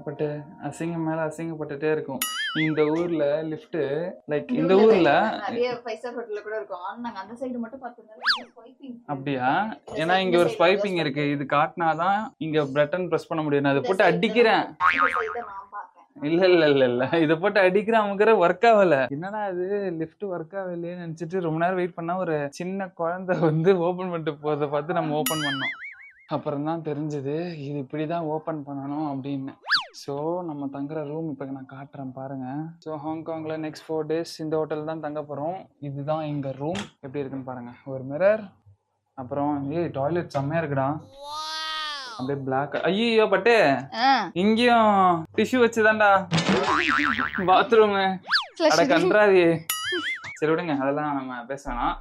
But அசிங்கம் மேல அசிங்கப்பட்டுட்டே இருக்கும் இந்த ஊர்ல லிஃப்ட். லைக் இந்த ஊர்ல நிறைய 5 ஸ்டார் ஹோட்டல்ல கூட இருக்கும். ஆனா நாங்க அந்த சைடு மட்டும் பார்த்தோம்னா ஸ்வைப்பிங். அப்படியா? ஏன்னா இங்க ஒரு ஸ்வைப்பிங் இருக்கு. இது காட்டினாதான் இங்க பட்டன் பிரஸ் பண்ண முடியும். நான் இதை போட்டு அடிக்கிறேன். இல்ல இல்ல இல்ல இல்ல இதை போட்டு அடிக்கிறேன். அவங்கிற ஒர்க் ஆகல. என்னடா இது லிஃப்ட் ஒர்க் ஆகலையேன்னு நினைச்சிட்டு ரொம்ப நேரம் வெயிட் பண்ணா ஒரு சின்ன குழந்தை வந்து ஓபன் பண்ணிட்டு போறதை பார்த்து நம்ம ஓபன் பண்ணோம். அப்புறம் தான் தெரிஞ்சது இது இப்படிதான் ஓபன் பண்ணணும் அப்படின்னு. ஸோ நம்ம தங்குற ரூம் இப்போ நான் காட்டுறேன் பாருங்க. ஸோ ஹாங்காங்ல நெக்ஸ்ட் 4 days இந்த ஹோட்டல் தான் தங்க போறோம். இதுதான் எங்க ரூம். எப்படி இருக்குன்னு பாருங்க. ஒரு மிரர், அப்புறம் டாய்லெட் செம்மையா இருக்குடா. அப்படியே பிளாக். ஐயோ பட்டு இங்கேயும் டிஷ்யூ வச்சுதான்டா பாத்ரூம். அட கன்றாவி. சரி விடுங்க, அதெல்லாம் நம்ம பேச வேணாம்.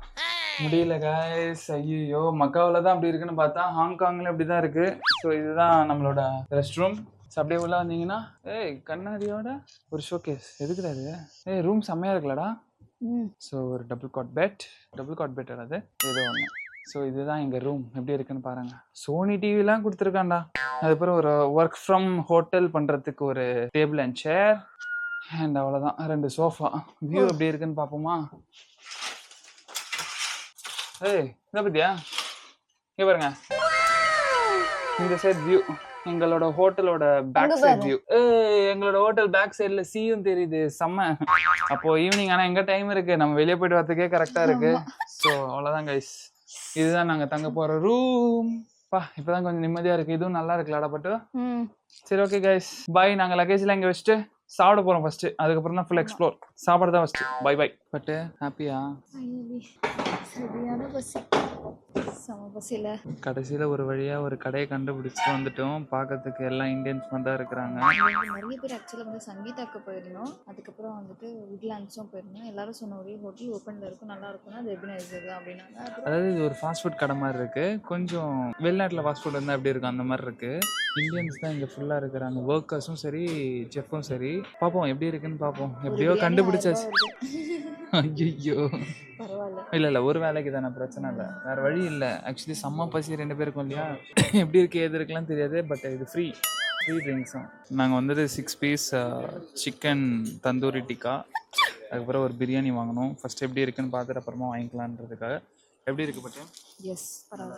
முடியல கைஸ். ஐயோ மக்காவில் தான் அப்படி இருக்குன்னு பார்த்தா ஹாங்காங்ல இப்படிதான் இருக்கு. ஸோ இதுதான் நம்மளோட ரெஸ்ட் ரூம். அப்படியே உள்ள வந்தீங்கன்னா கண்ணாடியோட ஒரு ஷோகேஸ். எதுக்குறாரு? ரூம் செம்மையா இருக்குல்லடா. ஸோ ஒரு டபுள் காட் பெட் அது ஏதோ ஒன்று. ஸோ இதுதான் எங்கள் ரூம். எப்படி இருக்குன்னு பாருங்க. சோனி டிவிலாம் கொடுத்துருக்காண்டா. அதுக்கப்புறம் ஒரு ஒர்க் ஃப்ரம் ஹோட்டல் பண்ணுறதுக்கு ஒரு டேபிள் அண்ட் சேர் அண்ட் அவ்வளோதான். 2 சோஃபா. வியூ எப்படி இருக்குன்னு பார்ப்போமா? இதை பத்தியா இங்கே பாருங்க. இந்த சைட் வியூ எங்களோட ஹோட்டலோட பேக் சைட் வியூ. எங்களோட ஹோட்டல் பேக் சைட்ல சீயும் தெரியுது. செம்ம. அப்போ ஈவினிங் ஆனா எங்க டைம் இருக்கு, நம்ம வெளியே போயிட்டு வரதுக்கே கரெக்டா இருக்கு. ஸோ அவ்வளவுதான் கைஸ். இதுதான் நாங்க தங்க போற ரூம். பா இப்பதான் கொஞ்சம் நிம்மதியா இருக்கு. இதுவும் நல்லா இருக்குல்லடா பட்டு. சரி ஓகே கைஸ் பாய். நாங்க லக்கேஜ் எல்லாம் இங்க வச்சுட்டு சாப்பிட போறோம் ஃபர்ஸ்ட். அதுக்கப்புறம் தான் ஃபுல் எக்ஸ்ப்ளோர். சாப்பிட தான் ஃபர்ஸ்ட். By by. பட்டு ஹாப்பியா? சரியான பசி. பசியில கடைசியில ஒரு வழியா ஒரு கடையை கண்டுபிடிச்சிட்டு வந்துட்டோம். பார்க்கறதுக்கு எல்லாம் இந்தியன்ஸ் மாதிரி தான் இருக்கிறாங்க. நிறைய பேர் ஆக்சுவலா வந்து சங்கீதாக்கு போயிருந்தோம். அதுக்கப்புறம் வந்துட்டு உட்லாண்ட்ஸும் போயிருந்தோம். எல்லாரும் சொன்ன ஒரே ஹோட்டல் ஓப்பன்ல இருக்கும், நல்லா இருக்கும்னா அது எபினைசர் அப்படின்னாங்க. அதாவது இது ஒரு ஃபாஸ்ட் ஃபுட் கடை மாதிரி இருக்கு. கொஞ்சம் வெளிநாட்டுல ஃபாஸ்ட் ஃபுட் இருந்தா எப்படி இருக்கும் அந்த மாதிரி இருக்கு. இந்தியன்ஸ் தான் இங்க ஃபுல்லா இருக்கிறாங்க. ஒர்க்கர்ஸும் சரி செஃப்பும் சரி. பார்ப்போம் எப்படி இருக்குன்னு பார்ப்போம். எப்படியோ கண்டுபிடிச்சாச்சு. ஐயோ இல்ல ஒரு வேலைக்கு தானே, பிரச்சனை இல்லை, வேற வழி இல்லை. ஆக்சுவலி செம்ம பசி 2 பேருக்கும் இல்லையா. எப்படி இருக்கு எது இருக்குலாம் தெரியாது. பட் இது ஃப்ரீ ட்ரிங்க்ஸும். நாங்கள் வந்துட்டு 6 பீஸ் சிக்கன் தந்தூரி டிக்கா, அதுக்கப்புறம் ஒரு பிரியாணி வாங்கணும். ஃபர்ஸ்ட் எப்படி இருக்குன்னு பார்த்துட்டு அப்புறமா வாங்கிக்கலான்றதுக்காக. எப்படி இருக்கு பட்டு? எஸ் பரவாயில்ல,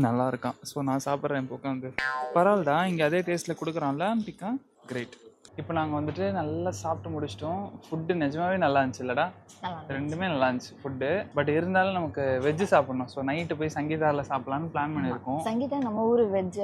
நல்லா இருக்கான். ஸோ நான் சாப்பிட்றேன் இப்போ உட்காந்து. பரவாயில்லடா, இங்கே அதே டேஸ்ட்டில் கொடுக்குறான்ல டிக்கா. கிரேட். இப்போ நாங்கள் வந்துட்டு நல்லா சாப்பிட்டு முடிச்சிட்டோம். ஃபுட்டு நிஜமாவே நல்லா இருந்துச்சு இல்லடா? ரெண்டுமே நல்லா இருந்துச்சு ஃபுட்டு. பட் இருந்தாலும் நமக்கு வெஜ்ஜு சாப்பிடணும். ஸோ நைட்டு போய் சங்கீதாவில் சாப்பிடலான்னு பிளான் பண்ணியிருக்கோம். சங்கீதா நம்ம ஊர் வெஜ்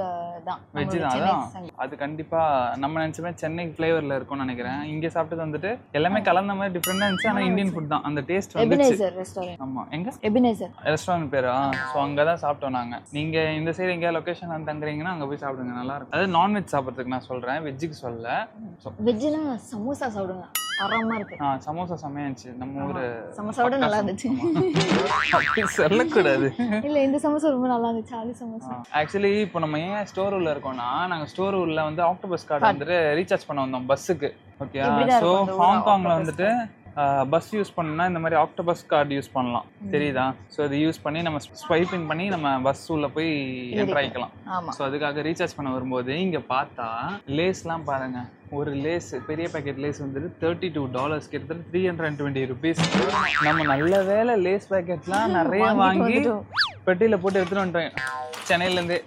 தான். அதான் அது கண்டிப்பாக நம்ம நினச்ச மாதிரி சென்னை ஃப்ளேவரில் இருக்கும்னு நினைக்கிறேன். இங்கே சாப்பிட்டது வந்துட்டு எல்லாமே கலந்த மாதிரி டிஃப்ரெண்டாக இருந்துச்சு. ஆனால் இந்தியன் ஃபுட் தான். அந்த டேஸ்ட் வந்துச்சு. ஆமாம், எங்கே எபினைசர் ரெஸ்டாரண்ட் பேரா? ஸோ அங்கே தான் சாப்பிட்டோம் நாங்கள். நீங்கள் இந்த சைடு எங்கேயா லொக்கேஷன் வந்து தங்குறீங்கன்னா அங்கே போய் சாப்பிடுங்க, நல்லா இருக்கும். அதாவது நான்வெஜ் சாப்பிட்றதுக்கு நான் சொல்கிறேன், வெஜ்ஜுக்கு சொல்ல. வெஜ்ஜினா சமோசா சாப்பிடுங்க, ஆரமா இருக்கு. சமோசா செமையாச்சு. நம்ம ஊரு சமோசாவோட நல்லா இருந்துச்சு. சொல்லக்கூடாது. இல்ல இந்த சமோசா ரொம்ப நல்லா இருந்துச்சு. ஆலி சமோசா. ஆக்சுவலி இப்போ நம்ம ஏன் ஸ்டோர் உள்ள இருக்கோம்னா, நாங்க ஸ்டோர் உள்ள வந்து ஆக்டோபஸ் கார்டு வந்துட்டு ரீசார்ஜ் பண்ண வந்தோம் பஸ்ஸுக்கு. ஓகே. ஸோ ஹாங்காங்ல வந்துட்டு பஸ் யூஸ் பண்ணா இந்த மாதிரி ஆக்டோபஸ் கார்டு யூஸ் பண்ணலாம், தெரியுதா? ஸோ அது யூஸ் பண்ணி நம்ம ஸ்வைப்பிங் பண்ணி நம்ம பஸ் உள்ள போய் என்டர் ஆகிக்கலாம். ஸோ அதுக்காக ரீசார்ஜ் பண்ண வரும்போது இங்க பார்த்தா லேஸ்லாம் பாருங்க. ஒரு லேஸ், பெரிய பேக்கெட் லேஸ் வந்துட்டு $32, கிட்டத்தட்ட 320 rupees. நம்ம நல்ல வேலை லேஸ் பேக்கெட்லாம் நிறைய வாங்கி பெட்டியில போட்டு எடுத்துட்டு வந்துட்டோம் சென்னையிலேருந்து.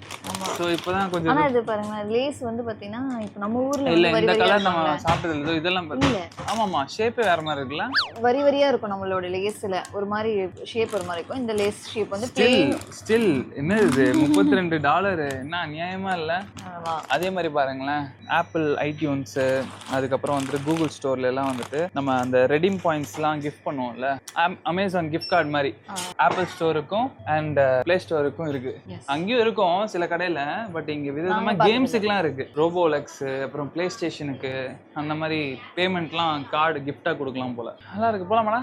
ஸோ இப்போதான் கொஞ்சம். ஆனால் இது பாருங்க, லேஸ் வந்து பார்த்தீங்கன்னா இப்போ நம்ம ஊரில் இல்லை இந்த கலர் நம்ம சாப்பிட்டது இதெல்லாம் இல்லை. ஆமாம்மா, ஷேப்பே வேற மாதிரி இருக்குல்ல. வரி வரியாக இருக்கும் நம்மளோட லேஸில். ஒரு மாதிரி ஷேப் ஒரு மாதிரி இருக்கும். இந்த லேஸ் ஷேப் வந்து ஸ்டில் என்ன இது $32 என்ன அநியாயமா இல்லை? அதே மாதிரி பாருங்களேன், ஆப்பிள் ஐடியூன்ஸு, அதுக்கப்புறம் வந்துட்டு கூகுள் ஸ்டோர்ல எல்லாம் வந்துட்டு நம்ம அந்த ரெடீம் பாயிண்ட்ஸ்லாம் கிஃப்ட் பண்ணுவோம்ல, அமேசான் கிஃப்ட் கார்டு மாதிரி ஆப்பிள் ஸ்டோருக்கும் அண்ட் பிளே ஸ்டோருக்கும் இருக்கு. அங்கேயும் இருக்கும் சில கடையில. பட் இங்க விதமா கேம்ஸுக்குலாம் இருக்கு. ரோபோலெக்ஸ், அப்புறம் பிளே ஸ்டேஷனுக்கு அந்த மாதிரி பேமெண்ட்லாம் கார்டு கிஃப்டா கொடுக்கலாம் போல. நல்லா இருக்கு. போலாமாடா?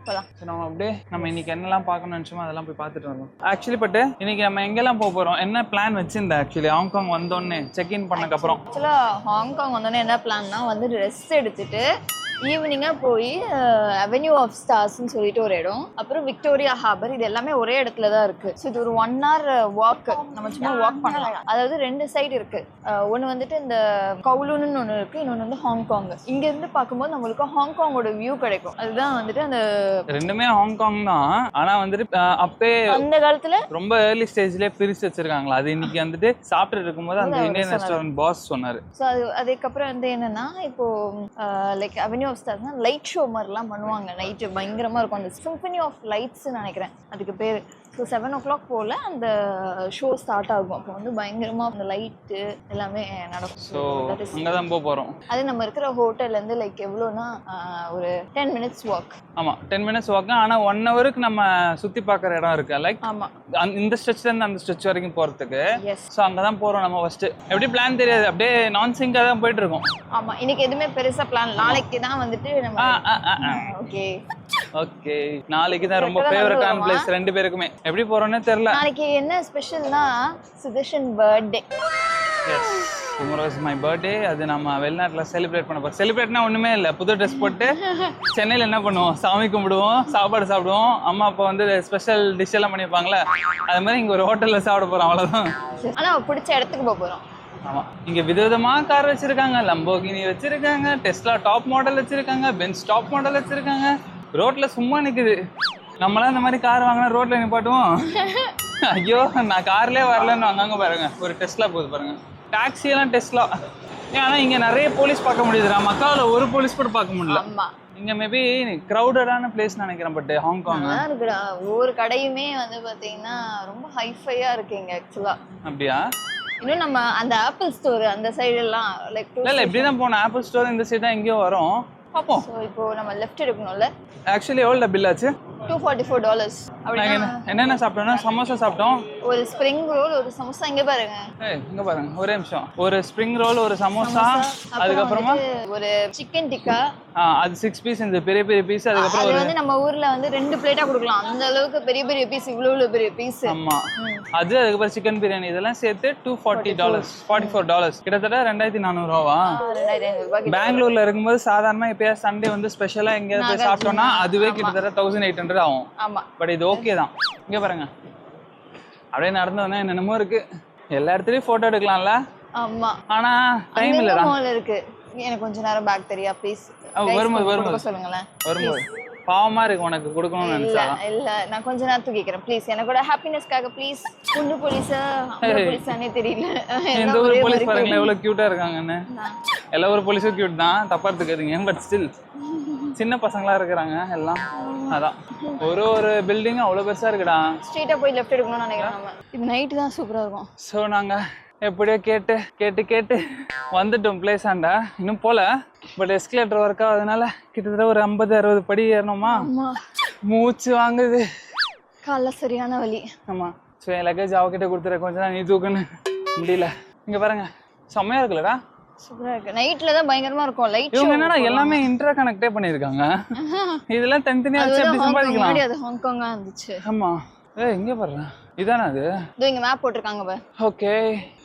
போலாம். நம்ம அப்படியே நம்ம இன்னைக்கு என்னெல்லாம் பார்க்கணும்னு நினைச்சோமோ அதெல்லாம் போய் பார்த்துட்டு வரலாம். ஆக்சுவலி பட்டு இன்னைக்கு நம்ம எங்கெல்லாம் போக போறோம், என்ன பிளான் வச்சிருந்தேன் ஆக்சுவலி ஹாங்காங் வந்தோடனே செக் இன் பண்ணக்கப்புறம்? ஆக்சுவலா ஹாங்காங் வந்தோடனே என்ன பிளான்னா வந்து ரெஸ்ட் எடுத்துட்டு ஈவினிங்கா போய் அவென்யூ ஆஃப் ஸ்டார்ஸ்ன்னு சொல்லிட்டு ஒரு இடம், அப்புறம் விக்டோரியா ஹார்பர், இது எல்லாமே ஒரே இடத்துல தான் இருக்கு. ஸோ இது ஒரு 1 hour வாக், நம்ம சும்மா வாக் பண்ணலாம். அதாவது 2 சைடு இருக்கு. ஒன்று வந்துட்டு இந்த கவுலூன்னு ஒன்று இருக்கு, இன்னொன்று வந்து ஹாங்காங். இங்க இருந்து பார்க்கும்போது நம்மளுக்கு ஹாங்காங்கோட வியூ கிடைக்கும். அதுதான் வந்துட்டு அந்த ரெண்டுமே ஹாங்காங் தான். ஆனா வந்துட்டு அப்பே அந்த காலத்துல ரொம்ப ஏர்லி ஸ்டேஜ்லயே பிரிச்சு வச்சிருக்காங்களா. அது இன்னைக்கு வந்துட்டு சாப்பிட்டு இருக்கும்போது அந்த இந்தியன் ரெஸ்டாரண்ட் பாஸ் சொன்னாரு. ஸோ அதுக்கப்புறம் வந்து என்னன்னா, இப்போ லைக் அவென்யூ ஆஃப் ஸ்டார்ஸ்னா லைட் ஷோ மாதிரிலாம் பண்ணுவாங்க. நைட்டு பயங்கரமா இருக்கும். அந்த சிம்பனி ஆஃப் லைட்ஸ்ன்னு நினைக்கிறேன் அதுக்கு பேர். ஸோ 7 o'clock போல் அந்த ஷோ ஸ்டார்ட் ஆகும். அப்போ வந்து பயங்கரமாக அந்த லைட்டு எல்லாமே நடக்கும். ஸோ அங்கே தான் போகிறோம். அது நம்ம இருக்கிற ஹோட்டல்லேருந்து லைக் எவ்வளோனா ஒரு 10 minutes வாக். ஆமாம், 10 minutes வாக். ஆனால் 1 hourக்கு நம்ம சுற்றி பார்க்குற இடம் இருக்கு. லைக் ஆமாம், இந்த ஸ்ட்ரெச்லேருந்து அந்த ஸ்ட்ரெச் வரைக்கும் போகிறதுக்கு. எஸ். ஸோ அங்கே தான் போகிறோம் நம்ம ஃபஸ்ட்டு. எப்படி பிளான் தெரியாது, அப்படியே நான் சிங்காக தான் போயிட்டு இருக்கோம். ஆமாம், இன்னைக்கு எதுவுமே பெருசாக பிளான். நாளைக்கு தான் வந்துட்டு நம்ம ஓகே ஓகே நாளைக்கு தான் ரொம்ப ஃபேவரட்டான பிளேஸ் ரெண்டு பேருக்குமே. எப்படி போறோம்னே தெரியல. நாளைக்கு என்ன ஸ்பெஷல்னா Sudarshan birthday. Yes, tomorrow is my birthday. அது நம்ம வெளிநாட்டில் செலிப்ரேட் பண்ண போகிறோம். செலிப்ரேட்னா ஒன்றுமே இல்லை, புது ட்ரெஸ் போட்டு சென்னையில் என்ன பண்ணுவோம், சாமி கும்பிடுவோம், சாப்பாடு சாப்பிடுவோம். அம்மா அப்பா வந்து ஸ்பெஷல் டிஷ் எல்லாம் பண்ணியிருப்பாங்களே, அது மாதிரி இங்கே ஒரு ஹோட்டலில் சாப்பிட போகிறோம், அவ்வளோதான். ஆனால் பிடிச்ச இடத்துக்கு போக போகிறோம். ஆமாம், இங்கே விதவிதமாக கார் வச்சுருக்காங்க. லம்போகினி வச்சுருக்காங்க, டெஸ்லா டாப் மாடல் வச்சுருக்காங்க, பென்ஸ் டாப் மாடல் வச்சுருக்காங்க. ரோட்ல சும்மா நிக்குது. நம்மளாம் இந்த மாதிரி கார் வாங்கினா ரோட்ல நிப்பாட்டுவோம். ஐயோ, நான் கார்லயே வரலன்னு அங்கங்க பாருங்க, ஒரு டெஸ்லா போகுது பாருங்க. டாக்ஸி எல்லாம் டெஸ்லா. ஏன்னா இங்க நிறைய போலீஸ் பார்க்க முடியுதுடா, மக்காவில் ஒரு போலீஸ் கூட பார்க்க முடியல. இங்க மேபி கிரௌடடான பிளேஸ் நினைக்கிறேன். பட் ஹாங்காங் இருக்குடா, ஒவ்வொரு கடையுமே வந்து பாத்தீங்கன்னா ரொம்ப ஹைஃபையா இருக்கு இங்க ஆக்சுவலா. அப்படியா? இன்னும் நம்ம அந்த ஆப்பிள் ஸ்டோர் அந்த சைடு எல்லாம் லைக் இல்ல இப்படி தான் போனோம். ஆப்பிள் ஸ்டோர் இந்த சைடு தான் எங்கேயோ வரும். பாப்போம். ஸோ இப்போ நம்ம லெஃப்ட் எடுக்கணும்ல. ஆக்சுவலி எவ்வளோ பில் ஆச்சு? $244. என்னென்ன சாப்பிட்டோம்னா சமோசா சாப்பிட்டோம், ஒரு ஸ்ப்ரிங் ரோல், ஒரு சமோசா. இங்க பாருங்க, இங்க பாருங்க, ஒரே நிமிஷம். ஒரு ஸ்ப்ரிங் ரோல், ஒரு சமோசா, அதுக்கப்புறமா ஒரு சிக்கன் டிக்கா. அது 6 பீஸ், இந்த பெரிய பெரிய பீஸ். அதுக்கப்புறம் அது வந்து நம்ம ஊர்ல வந்து 2 பிளேட்டா கொடுக்கலாம், அந்த அளவுக்கு பெரிய பெரிய பீஸ், இவ்வளவு பெரிய பீஸ். ஆமா, அது அதுக்கப்புறம் சிக்கன் பிரியாணி, இதெல்லாம் சேர்த்து $240, $44, கிட்டத்தட்ட 2400 ரூபாவா? பெங்களூர்ல இருக்கும்போது சாதாரணமா எப்பயாவது சண்டே வந்து ஸ்பெஷலா எங்கேயாவது போய் சாப்பிட்டோம்னா அதுவே கிட்டத்தட்ட 1800 ஆகும். ஆமா, பட் இது ஓகே தான். இங்க பாருங்க, அப்படியே நடந்து வந்தா என்னென்னமோ இருக்கு. எல்லா இடத்துலயும் போட்டோ எடுக்கலாம்ல. ஆமா, ஆனா டைம் இல்லடா. மால் இருக்கு. எனக்கு கொஞ்ச நேரம் பேக் தெரியா ப்ளீஸ். வரும்போது சொல்லுங்களேன். வரும்போது பாவமா இருக்கு உனக்கு கொடுக்கணும்னு நினைச்சா. இல்ல நான் கொஞ்ச நேரத்துக்கு கேக்குறேன் ப்ளீஸ், எனக்கோட ஹாப்பினஸ்க்காக ப்ளீஸ். பொண்ணு போலீஸா போலீஸானே தெரியல. இந்த ஊர் போலீஸ் பாருங்களேன் எவ்வளவு கியூட்டா இருக்காங்கன்னு. எல்லா ஊர் போலீஸும் கியூட் தான், தப்பா எடுத்துக்காதீங்க. பட் ஸ்டில் சின்ன பசங்களா இருக்கிறாங்க எல்லாம். அதான் ஒரு பில்டிங் அவ்வளவு பெருசா இருக்குடா. ஸ்ட்ரெயிட்டா போய் லெஃப்ட் எடுக்கணும்னு நினைக்கிறேன் நம்ம. இது நைட் தான் சூப்பரா இருக்கும். ஸோ நாங்க எப்படியோ கேட்டு கேட்டு கேட்டு வந்துட்டோம் பிளேஸ் ஆண்டா. இன்னும் போல, பட் எஸ்கலேட்டர் ஒர்க் ஆகுதுனால கிட்டத்தட்ட ஒரு 50-60 படி ஏறணுமா. மூச்சு வாங்குது, காலைல சரியான வலி. ஆமா. ஸோ என் லக்கேஜ் அவகிட்ட கொடுத்துருக்க, கொஞ்சம் நீ தூக்குன்னு முடியல. இங்க பாருங்க, செம்மையா இருக்குல்லடா. சூப்பரா இருக்கு. நைட்ல தான் பயங்கரமா இருக்கும் லைட். இவங்க என்னடா எல்லாமே இன்டர் கனெக்டே பண்ணிருக்காங்க. இதெல்லாம் தனித்தனியா வச்சு எப்படி சம்பாதிக்கலாம். அது ஹாங்காங்கா இருந்துச்சு. ஆமா. இங்க பாருங்க, இதானே அது? இதோ இங்க மேப் போட்டுருக்காங்க பாரு. Okay,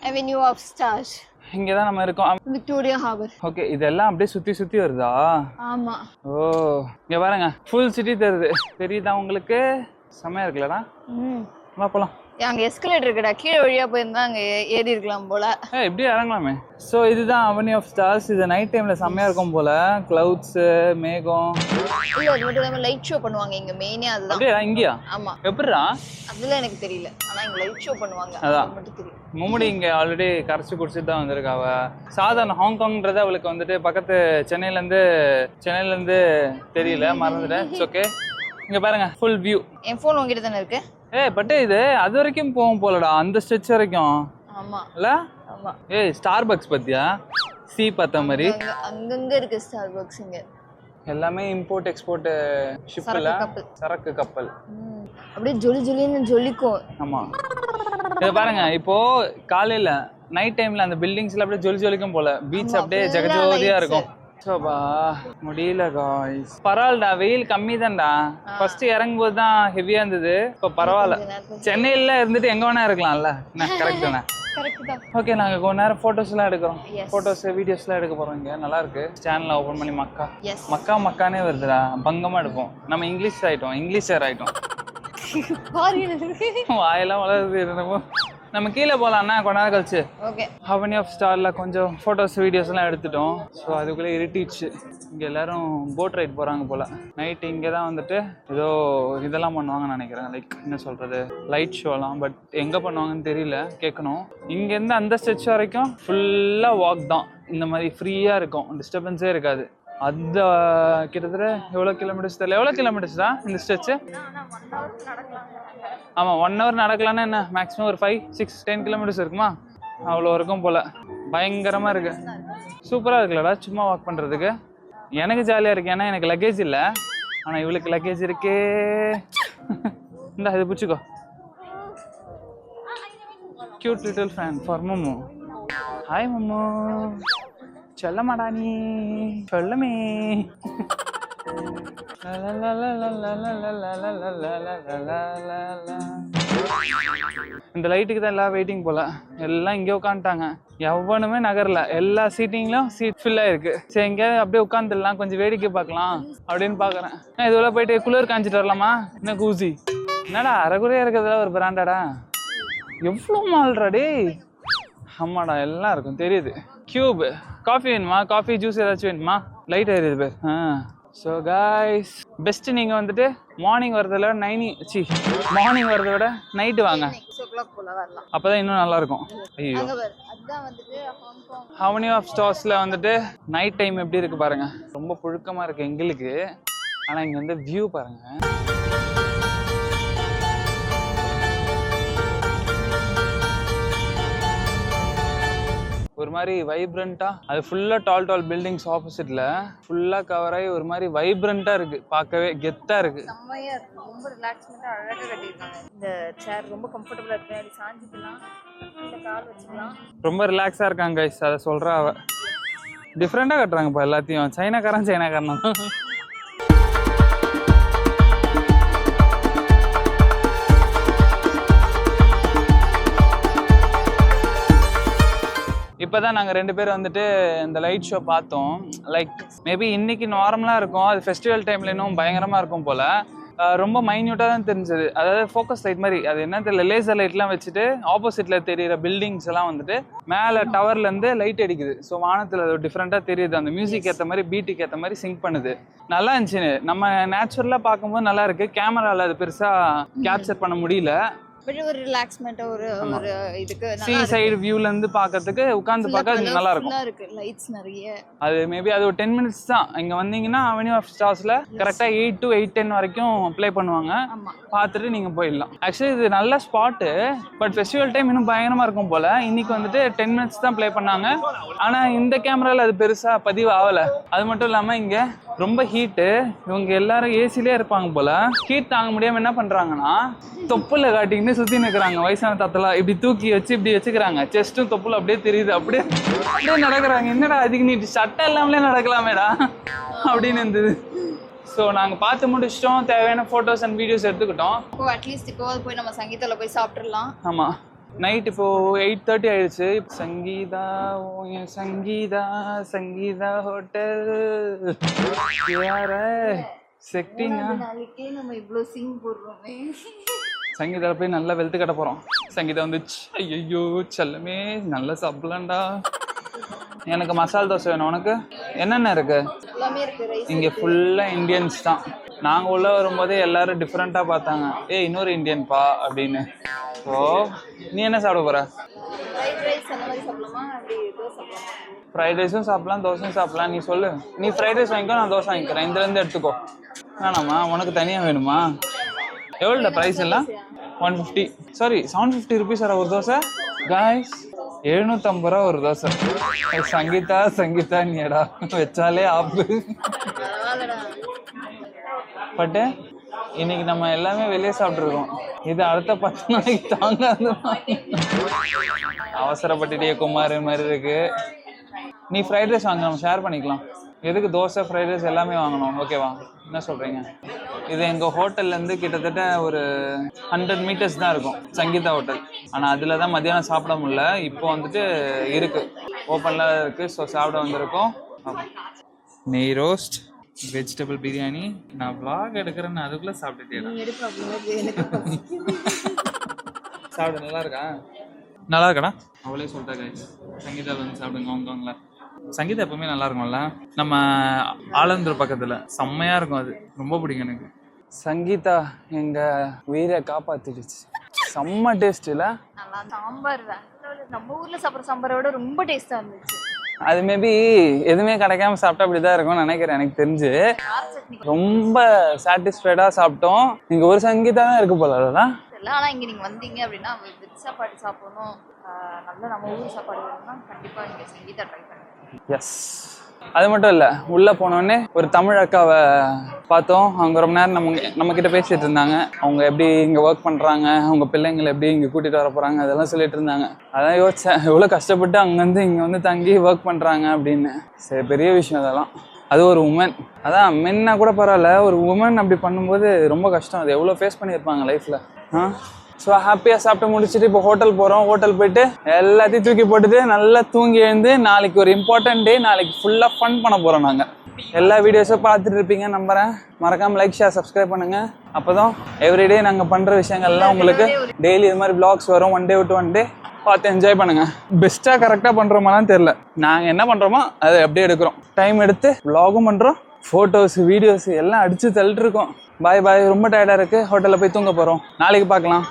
avenue of stars. இங்க தான் நம்ம இருக்கோம். Victoria harbour. ஓகே, இதெல்லாம் அப்படியே சுத்தி சுத்தி வருதா? ஆமா. ஓ, இங்க பாருங்க, ஃபுல் சிட்டி தெரியுது. தெரியுதா உங்களுக்கு? செமையா இருக்குல்லடா. வா போலாம். அங்க எஸ்கலேட்டர் இருக்குடா, கீழே வழியா போயிருந்தா அங்க ஏறி இருக்கலாம் போல. இப்படி இறங்கலாமே. ஸோ இதுதான் அவென்யூ ஆஃப் ஸ்டார்ஸ். இது நைட் டைம்ல செம்மையா இருக்கும் போல. கிளவுட்ஸ், மேகம். இல்ல, அது மட்டும் இல்லாம லைட் ஷோ பண்ணுவாங்க இங்க. மெயினே அதுதான். அப்படியே இங்கயா? ஆமா. எப்படிடா? அதெல்லாம் எனக்கு தெரியல, ஆனா இங்க லைட் ஷோ பண்ணுவாங்க. அதான் மட்டும் தெரியும். மும்முடி இங்க ஆல்ரெடி கரைச்சி குடிச்சிட்டு தான் வந்திருக்கா அவ. சாதாரண ஹாங்காங்ன்றது அவளுக்கு வந்துட்டு பக்கத்து சென்னையில இருந்து தெரியல, மறந்துட்டேன். It's okay. இங்க பாருங்க, ஃபுல் வியூ. என் போன் உங்ககிட்ட தானே இருக்கு. பட் இது அது வரைக்கும் போகும் போலடா, அந்த ஸ்ட்ரெச் வரைக்கும். ஆமா இல்ல? ஆமா. ஸ்டார்பக்ஸ் பத்தியா? சி பார்த்த மாதிரி அங்கங்க இருக்கு ஸ்டார்பக்ஸ் இங்க. எல்லாமே இம்போர்ட் எக்ஸ்போர்ட் ஷிப்ல, சரக்கு கப்பல். அப்படியே ஜொலி ஜொலின்னு ஜொலிக்கும். ஆமா. இத பாருங்க, இப்போ காலையில நைட் டைம்ல அந்த பில்டிங்ஸ்ல அப்படியே ஜொலி ஜொலிக்கும் போல. பீச் அப்படியே ஜெகஜோதியா இருக்கும். சோபா முடியல காய்ஸ். பரவாயில்லடா, வெயில் கம்மி தான்டா. ஃபர்ஸ்ட் இறங்கும் போது தான் ஹெவியா இருந்தது, இப்போ பரவாயில்ல. சென்னையில இருந்துட்டு எங்க வேணா இருக்கலாம்ல. கரெக்ட் தானே? கரெக்ட் தான். ஓகே, நாங்க கொஞ்ச நேரம் போட்டோஸ்லாம் எடுக்கிறோம். Yes. போட்டோஸ் வீடியோஸ்லாம் எடுக்க போறோம். இங்க நல்லா இருக்கு. சேனல் ஓபன் பண்ணி மக்கா Yes. மக்கானே வருதுடா. பங்கமா எடுப்போம். நம்ம இங்கிலீஷர் ஆயிட்டோம். வாயெல்லாம் வளருது. என்னமோ நம்ம கீழே போகலாம்னா கொஞ்ச நேரம் கழிச்சு. ஓகே. ஹவனி ஆஃப் ஸ்டாரில் கொஞ்சம் ஃபோட்டோஸ் வீடியோஸ்லாம் எடுத்துட்டோம். ஸோ அதுக்குள்ளே இருட்டிடுச்சு. இங்கே எல்லாரும் போட் ரைட் போகிறாங்க போல். நைட்டு இங்கே தான் வந்துட்டு ஏதோ இதெல்லாம் பண்ணுவாங்கன்னு நினைக்கிறேன். லைக் என்ன சொல்கிறது, லைட் ஷோலாம். பட் எங்கே பண்ணுவாங்கன்னு தெரியல, கேட்கணும். இங்கேருந்து அந்த ஸ்டெச் வரைக்கும் ஃபுல்லாக வாக் தான். இந்த மாதிரி ஃப்ரீயாக இருக்கும், டிஸ்டர்பன்ஸே இருக்காது. அந்த கிட்டத்தட்ட எவ்வளோ கிலோமீட்டர்ஸ் தெரியல. எவ்வளோ கிலோமீட்டர்ஸ் தான் இந்த ஸ்டெச்சு? ஆமாம், 1 hour நடக்கலான்னா என்ன, மேக்ஸிமம் ஒரு 5-6-10 கிலோமீட்டர்ஸ் இருக்குமா, அவ்வளோ இருக்கும் போல். பயங்கரமாக இருக்கு. சூப்பராக இருக்குல்லடா சும்மா வாக் பண்ணுறதுக்கு. எனக்கு ஜாலியாக இருக்கு, ஏன்னா எனக்கு லக்கேஜ் இல்லை. ஆனால் இவளுக்கு லக்கேஜ் இருக்கே. இந்த இது பிடிச்சிக்கோ. Cute little fan for Mammu. Hi Mammu. சொல்லமாடா நீ, சொல்லுமே. இந்த லைட்டுக்கு தான் எல்லாம் வெயிட்டிங் போல. எல்லாம் இங்கே உட்காந்துட்டாங்க, எவனுமே நகரல. எல்லா சீட்டிங்லும் சீட் ஃபில் ஆயிருக்கு. சரி, எங்கேயாவது அப்படியே உட்காந்துடலாம், கொஞ்சம் வேடிக்கை பார்க்கலாம் அப்படின்னு பாக்குறேன். இதுவரை போயிட்டு குளிர் காஞ்சிட்டு வரலாமா? என்ன கூசி, என்னடா அரைகுறையா இருக்கிறதுல ஒரு பிராண்டாடா. எவ்வளோ மால்ரா டே. ஆமாடா, எல்லாம் இருக்கும் தெரியுது. கியூப் காஃபி வேணுமா? காஃபி ஜூஸ் ஏதாச்சும் வேணுமா? லைட் ஆயிருது பேர். ஸோ காய்ஸ், பெஸ்ட்டு நீங்கள் வந்துட்டு மார்னிங் வரதை விட மார்னிங் வரதை விட நைட்டு வாங்க. அப்போ தான் இன்னும் நல்லாயிருக்கும். ஐயோ, ஹவனி ஆஃப் ஸ்டார்ஸில் வந்துட்டு நைட் டைம் எப்படி இருக்குது பாருங்கள். ரொம்ப புழுக்கமாக இருக்குது எங்களுக்கு. ஆனால் இங்கே வந்து வியூ பாருங்கள். ஒரு மாதிரி வைப்ரண்டா, அது ஃபுல்லா டால் பில்டிங்ஸ் ஆப்போசிட்ல ஃபுல்லா கவர் ஆகி ஒரு மாதிரி வைப்ரண்டா இருக்கு. பார்க்கவே கெத்தா இருக்கு. செம்மையா இருக்கு. ரொம்ப ரிலாக்ஸ்மெண்டா அழகா கட்டிருக்காங்க. இந்த சேர் ரொம்ப கம்ஃபர்ட்டபிளா இருக்கு. அப்படி சாஞ்சிக்கலாம், இந்த கால் வச்சுக்கலாம். ரொம்ப ரிலாக்ஸா இருக்காங்க கைஸ். அதை சொல்றா அவ. டிஃப்ரெண்டா கட்டுறாங்கப்பா எல்லாத்தையும். சைனாக்காரன் இப்போதான் நாங்கள் 2 பேர் வந்துட்டு இந்த லைட் ஷோ பார்த்தோம். லைக் மேபி இன்னைக்கு நார்மலாக இருக்கும், அது ஃபெஸ்டிவல் டைம்ல இன்னும் பயங்கரமாக இருக்கும் போல். ரொம்ப மைன்யூட்டாக தான் தெரிஞ்சது. அதாவது ஃபோக்கஸ் லைட் மாதிரி, அது என்ன தெரியல, லேசர் லைட்லாம் வச்சுட்டு ஆப்போசிட்டில் தெரியிற பில்டிங்ஸ் எல்லாம் வந்துட்டு மேலே டவர்லேருந்து லைட் அடிக்குது. ஸோ வானத்தில் அது டிஃப்ரெண்ட்டாக தெரியுது. அந்த மியூசிக் ஏற்ற மாதிரி, பீட்டுக்கு ஏற்ற மாதிரி சிங்க் பண்ணுது. நல்லா இருந்துச்சு. நம்ம நேச்சுரலாக பார்க்கும்போது நல்லா இருக்குது. கேமராவில் அது பெருசாக கேப்சர் பண்ண முடியல. ஒரு ரிலாக்ஸ்மென்ட்டா ஒரு இதுக்கு சீ சைடு வியூல இருந்து பார்க்கிறதுக்கு உட்கார்ந்து பார்க்க நல்லா இருக்கும். லைட்ஸ் நிறைய. அது மேபி அது ஒரு 10 minutes தான். இங்க வந்தீங்கன்னா அவென்யூ ஆஃப் ஸ்டார்ஸ்ல கரெக்டா 8 to 8:10 வரைக்கும் ப்ளே பண்ணுவாங்க. பார்த்துட்டு நீங்க போயிடலாம். ஆக்சுவலி இது நல்ல ஸ்பாட். பட் ஃபெஸ்டிவல் டைம் இன்னும் பயங்கரமா இருக்கும் போல. இன்னைக்கு வந்துட்டு 10 minutes தான் ப்ளே பண்ணாங்க. ஆனா இந்த கேமரால அது பெருசா பதிவு ஆகல. அது மட்டும் இல்லாம இங்க ரொம்ப ஹீட்டு. இவங்க எல்லாரும் ஏசிலே இருப்பாங்க போல. ஹீட் தாங்க முடியாம என்ன பண்றாங்கன்னா தொப்புல காட்டிக்கின்னு சுத்தி நிற்கிறாங்க. வயசான தாத்தலாம் இப்படி தூக்கி வச்சு இப்படி வச்சுக்கிறாங்க. செஸ்ட்டும் தொப்புல அப்படியே தெரியுது. அப்படியே நடக்கிறாங்க. என்னடா அதுக்கு நீ சட்டை இல்லாமலே நடக்கலாமேடா அப்படின்னு இருந்தது. ஸோ நாங்கள் பார்த்து முடிச்சிட்டோம். தேவையான ஃபோட்டோஸ் அண்ட் வீடியோஸ் எடுத்துக்கிட்டோம். இப்போ அட்லீஸ்ட் இப்போ போய் நம்ம சங்கீதால போய் சாப்பிட்டுடலாம். ஆமாம், நைட் இப்போ 8:30 ஆயிடுச்சு. சங்கீதா சங்கீதா சங்கீதா ஹோட்டல் நம்ம இவ்வளோ சிங் போடுறோமே. சங்கீதால போய் நல்லா வெளுத்து கட்ட போறோம். சங்கீதா வந்துச்சு. ஐயோ செல்லமே, நல்லா சாப்பிடலாம்டா. எனக்கு மசால் தோசை வேணும். உனக்கு என்னென்ன இருக்கு? இங்க ஃபுல்லா இந்தியன்ஸ் தான். நாங்க உள்ள வரும்போதே எல்லாரும் டிஃப்ரெண்டா பார்த்தாங்க. இன்னொரு இந்தியன்பா அப்படின்னு. ஸோ நீ என்ன சாப்பிட போற? ஃப்ரைட் ரைஸும் சாப்பிடலாம், தோசையும் சாப்பிடலாம். நீ சொல்லு. நீ ஃப்ரைட் ரைஸ் வாங்கிக்கோ, நான் தோசை வாங்கிக்கிறேன். இதுலேருந்து எடுத்துக்கோ. வேணாமா? உனக்கு தனியாக வேணுமா? எவ்வளோடா ப்ரைஸ் எல்லாம்? 150, சாரி 750 rupees ஒரு தோசை. காய்ஸ் 750 ரூபா ஒரு தோசை. சங்கீதா நீடா வச்சாலே ஆப்பு. பட்டு இன்னைக்கு நம்ம எல்லாமே வெளியே சாப்பிட்ருக்கோம். இது அடுத்த 10 நாளைக்கு தாங்காது. அவசரப்பட்டுட்டே குமார் மாதிரி இருக்கு. நீ ஃப்ரைட் ரைஸ் வாங்க, நம்ம ஷேர் பண்ணிக்கலாம். எதுக்கு தோசை ஃப்ரைட் ரைஸ் எல்லாமே வாங்கணும்? ஓகேவா? என்ன சொல்றீங்க? இது எங்கள் ஹோட்டல்லேருந்து கிட்டத்தட்ட ஒரு 100 மீட்டர்ஸ் தான் இருக்கும் சங்கீதா ஹோட்டல். ஆனால் அதில் தான் மத்தியானம் சாப்பிட முடியல. இப்போ வந்துட்டு இருக்கு, ஓப்பனில் இருக்குது. ஸோ சாப்பிட வந்திருக்கோம். நெய் ரோஸ்ட், வெஜிடபிள் பிரியாணி. நான் vlog எடுக்கிறேன்னு அதுக்குள்ளே சாப்பிட்டுட்டேன். சாப்பிட நல்லா இருக்கா? நல்லா இருக்கடா. அவளே சொல்லிட்டா கைஸ், சங்கீதாவில் வந்து சாப்பிடுங்க ஹாங்காங்கில். சங்கீதா எப்பவுமே நல்லா இருக்கும்ல. நம்ம ஆலந்தூர் பக்கத்தில் செம்மையாக இருக்கும், அது ரொம்ப பிடிக்கும் எனக்கு. சங்கீதா எங்கள் உயிரை காப்பாற்றிடுச்சு. செம்ம டேஸ்ட் இல்லை? நல்லா சாம்பார் நம்ம ஊரில் சாப்பிட்ற சாம்பாரை விட ரொம்ப டேஸ்ட்டாக இருந்துச்சு. அது மேபி எதுவுமே கிடைக்காம சாப்பிட்டா அப்படிதான் இருக்கும்னு நினைக்கிறேன். எனக்கு தெரிஞ்சு ரொம்ப சாட்டிஸ்ஃபைடாக சாப்பிட்டோம். இங்கே ஒரு சங்கீதா தான் இருக்கு போல. அதெல்லாம் ஆனால் இங்கே நீங்கள் வந்தீங்க அப்படின்னா வெஜ் சாப்பாடு சாப்பிடணும், நல்ல நம்ம ஊர் சாப்பாடு வேணும்னா கண்டிப்பாக இங்கே சங்கீதா ட்ரை பண்ணுங்க. எஸ், அது மட்டும் இல்லை, உள்ளே போனோடனே ஒரு தமிழ் அக்காவை பார்த்தோம். அவங்க ரொம்ப நேரம் நம்ம கிட்ட பேசிட்டு இருந்தாங்க. அவங்க எப்படி இங்கே ஒர்க் பண்ணுறாங்க, அவங்க பிள்ளைங்களை எப்படி இங்கே கூட்டிகிட்டு வர போகிறாங்க, அதெல்லாம் சொல்லிட்டு இருந்தாங்க. அதான் யோசித்தேன், எவ்வளோ கஷ்டப்பட்டு அங்கேருந்து இங்கே வந்து தங்கி ஒர்க் பண்ணுறாங்க அப்படின்னு. சரி, பெரிய விஷயம் அதெல்லாம். அது ஒரு உமன், அதான் மென்னா கூட பரவாயில்ல, ஒரு உமன் அப்படி பண்ணும்போது ரொம்ப கஷ்டம். அது எவ்வளோ ஃபேஸ் பண்ணியிருப்பாங்க லைஃப்பில். ஸோ ஹாப்பியாக சாப்பிட்டு முடிச்சுட்டு இப்போ ஹோட்டல் போகிறோம். ஹோட்டல் போயிட்டு எல்லாத்தையும் தூக்கி போட்டுட்டு நல்லா தூங்கி எழுந்து, நாளைக்கு ஒரு இம்பார்ட்டன்ட் டே, நாளைக்கு ஃபுல்லாக ஃபன் பண்ண போகிறோம். நாங்கள் எல்லா வீடியோஸும் பார்த்துட்டு இருப்பீங்க நம்புகிறேன். மறக்காமல் லைக், ஷேர், சப்ஸ்கிரைப் பண்ணுங்கள். அப்போ தான் எவ்ரிடே நாங்கள் பண்ணுற விஷயங்கள்லாம் உங்களுக்கு டெய்லி இது மாதிரி வ்ளாக்ஸ் வரும். ஒன் டே விட்டு ஒன் டே பார்த்து என்ஜாய் பண்ணுங்கள். பெஸ்ட்டாக கரெக்டாக பண்ணுறோமாலாம் தெரில. நாங்கள் என்ன பண்ணுறோமோ அதை அப்படியே எடுக்கிறோம். டைம் எடுத்து வ்ளாகும் பண்ணுறோம், ஃபோட்டோஸ் வீடியோஸ் எல்லாம் அடித்து தள்ளிட்டு இருக்கோம். பாய் பாய். ரொம்ப டயர்டாக இருக்குது. ஹோட்டலில் போய் தூங்க போகிறோம். நாளைக்கு பார்க்கலாம்.